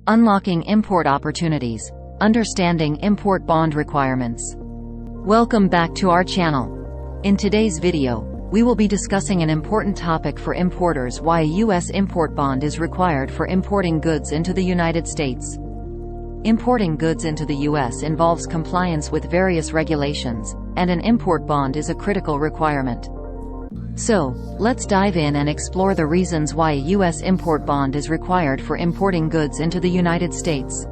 Unlocking import opportunities. Understanding import bond requirements. Welcome back to our channel. In today's video, we will be discussing an important topic for importers: why a U.S. import bond is required for importing goods into the United States. Importing goods into the U.S. involves compliance with various regulations, and an import bond is a critical requirement. So, let's dive in and explore the reasons why a U.S. import bond is required for importing goods into the United States.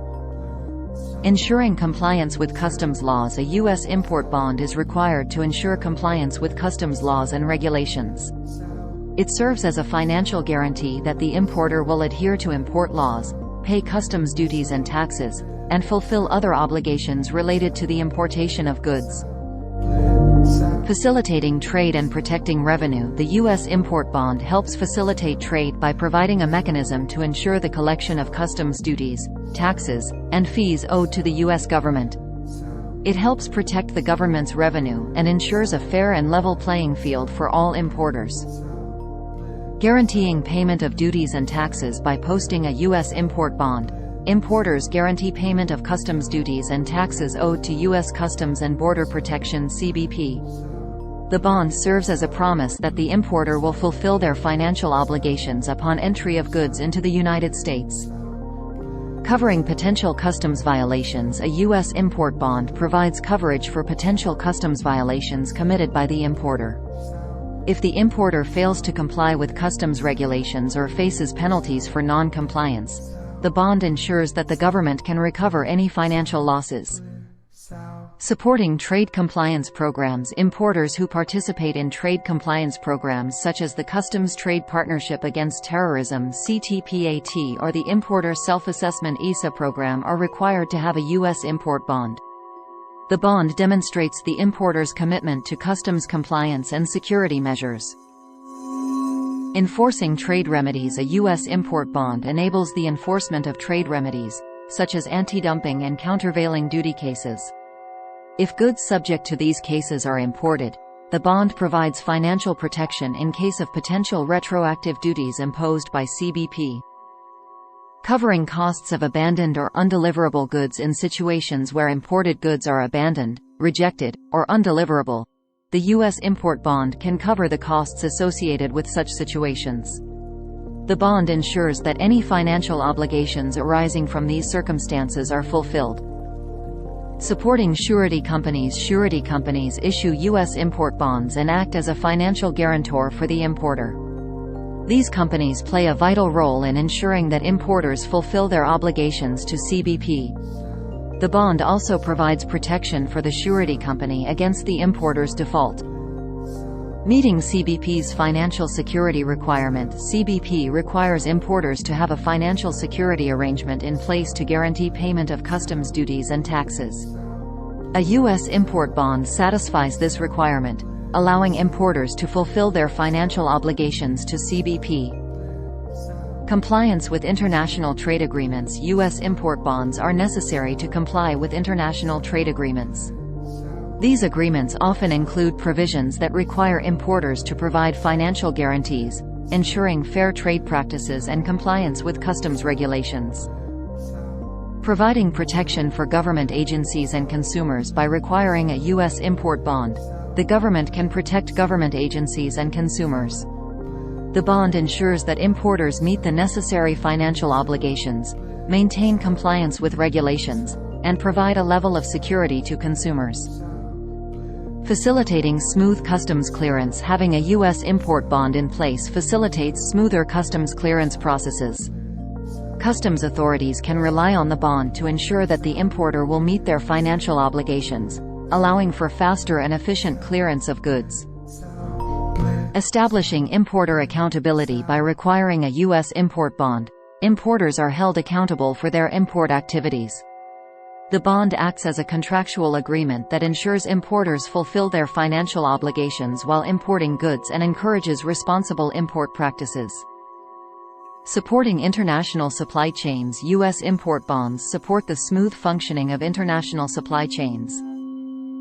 Ensuring compliance with customs laws. A U.S. import bond is required to ensure compliance with customs laws and regulations. It serves as a financial guarantee that the importer will adhere to import laws, pay customs duties and taxes, and fulfill other obligations related to the importation of goods. Facilitating trade and protecting revenue. The U.S. import bond helps facilitate trade by providing a mechanism to ensure the collection of customs duties, taxes, and fees owed to the U.S. government. It helps protect the government's revenue and ensures a fair and level playing field for all importers. Guaranteeing payment of duties and taxes. By posting a U.S. import bond, importers guarantee payment of customs duties and taxes owed to U.S. Customs and Border Protection (CBP). The bond serves as a promise that the importer will fulfill their financial obligations upon entry of goods into the United States. Covering potential customs violations. A U.S. import bond provides coverage for potential customs violations committed by the importer. If the importer fails to comply with customs regulations or faces penalties for non-compliance, the bond ensures that the government can recover any financial losses. Supporting trade compliance programs. Importers who participate in trade compliance programs such as the Customs Trade Partnership Against Terrorism (CTPAT) or the Importer Self-Assessment (ISA) program are required to have a U.S. import bond. The bond demonstrates the importer's commitment to customs compliance and security measures. Enforcing trade remedies. A U.S. import bond enables the enforcement of trade remedies, such as anti-dumping and countervailing duty cases. If goods subject to these cases are imported, the bond provides financial protection in case of potential retroactive duties imposed by CBP. Covering costs of abandoned or undeliverable goods. In situations where imported goods are abandoned, rejected, or undeliverable, the U.S. import bond can cover the costs associated with such situations. The bond ensures that any financial obligations arising from these circumstances are fulfilled. Supporting surety companies. Surety companies issue U.S. import bonds and act as a financial guarantor for the importer. These companies play a vital role in ensuring that importers fulfill their obligations to CBP. The bond also provides protection for the surety company against the importer's default. Meeting CBP's financial security requirement. CBP requires importers to have a financial security arrangement in place to guarantee payment of customs duties and taxes. A U.S. import bond satisfies this requirement, allowing importers to fulfill their financial obligations to CBP. Compliance with international trade agreements. U.S. import bonds are necessary to comply with international trade agreements. These agreements often include provisions that require importers to provide financial guarantees, ensuring fair trade practices and compliance with customs regulations. Providing protection for government agencies and consumers. By requiring a U.S. import bond, the government can protect government agencies and consumers. The bond ensures that importers meet the necessary financial obligations, maintain compliance with regulations, and provide a level of security to consumers. Facilitating smooth customs clearance. Having a U.S. import bond in place facilitates smoother customs clearance processes. Customs authorities can rely on the bond to ensure that the importer will meet their financial obligations, allowing for faster and efficient clearance of goods. Establishing importer accountability. By requiring a U.S. import bond, importers are held accountable for their import activities. The bond acts as a contractual agreement that ensures importers fulfill their financial obligations while importing goods and encourages responsible import practices. Supporting international supply chains. U.S. import bonds support the smooth functioning of international supply chains.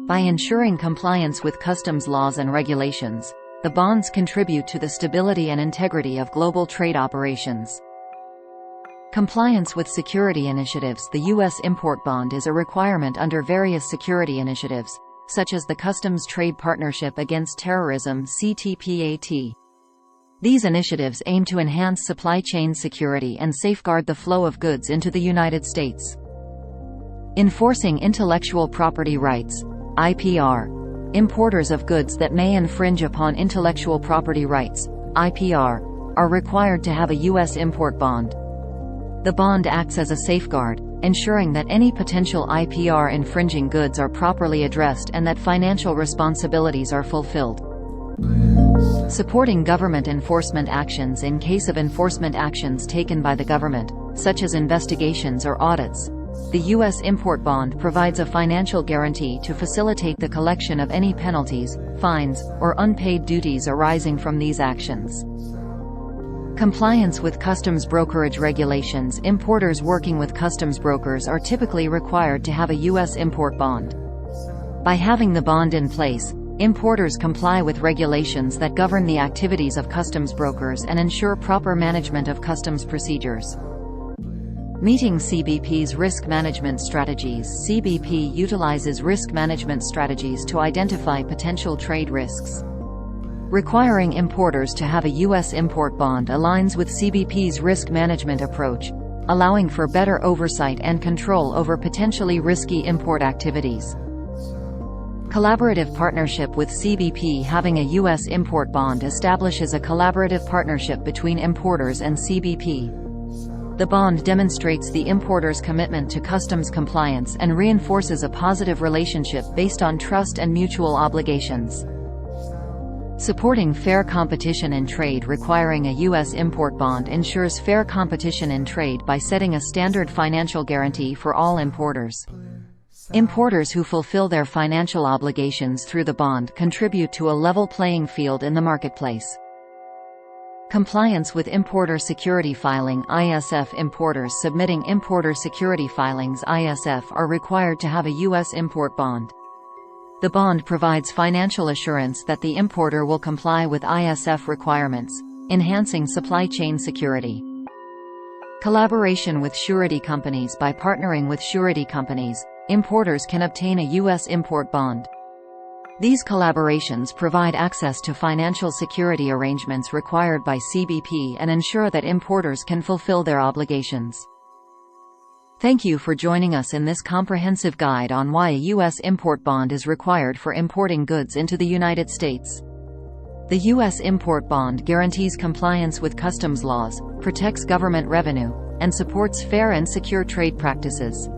By ensuring compliance with customs laws and regulations, the bonds contribute to the stability and integrity of global trade operations. Compliance with security initiatives. The U.S. import bond is a requirement under various security initiatives, such as the Customs Trade Partnership Against Terrorism (CTPAT). These initiatives aim to enhance supply chain security and safeguard the flow of goods into the United States. Enforcing intellectual property rights (IPR). Importers of goods that may infringe upon intellectual property rights (IPR) are required to have a U.S. import bond. The bond acts as a safeguard, ensuring that any potential IPR infringing goods are properly addressed and that financial responsibilities are fulfilled. Supporting government enforcement actions. In case of enforcement actions taken by the government, such as investigations or audits, the U.S. import bond provides a financial guarantee to facilitate the collection of any penalties, fines, or unpaid duties arising from these actions. Compliance with customs brokerage regulations. Importers working with customs brokers are typically required to have a U.S. import bond. By having the bond in place, importers comply with regulations that govern the activities of customs brokers and ensure proper management of customs procedures. Meeting CBP's risk management strategies. CBP utilizes risk management strategies to identify potential trade risks. Requiring importers to have a U.S. import bond aligns with CBP's risk management approach, allowing for better oversight and control over potentially risky import activities. Collaborative partnership with CBP. Having a U.S. import bond establishes a collaborative partnership between importers and CBP. The bond demonstrates the importer's commitment to customs compliance and reinforces a positive relationship based on trust and mutual obligations. Supporting fair competition in trade. Requiring a U.S. import bond ensures fair competition in trade by setting a standard financial guarantee for all importers. Importers who fulfill their financial obligations through the bond contribute to a level playing field in the marketplace. Compliance with importer security filing. ISF. Importers submitting importer security filings (ISF) are required to have a U.S. import bond. The bond provides financial assurance that the importer will comply with ISF requirements, enhancing supply chain security. Collaboration with surety companies. By partnering with surety companies, importers can obtain a U.S. import bond. These collaborations provide access to financial security arrangements required by CBP and ensure that importers can fulfill their obligations. Thank you for joining us in this comprehensive guide on why a U.S. import bond is required for importing goods into the United States. The U.S. import bond guarantees compliance with customs laws, protects government revenue, and supports fair and secure trade practices.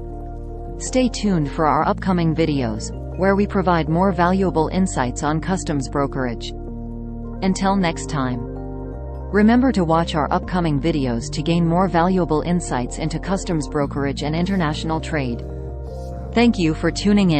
Stay tuned for our upcoming videos, where we provide more valuable insights on customs brokerage. Until next time. Remember to watch our upcoming videos to gain more valuable insights into customs brokerage and international trade. Thank you for tuning in.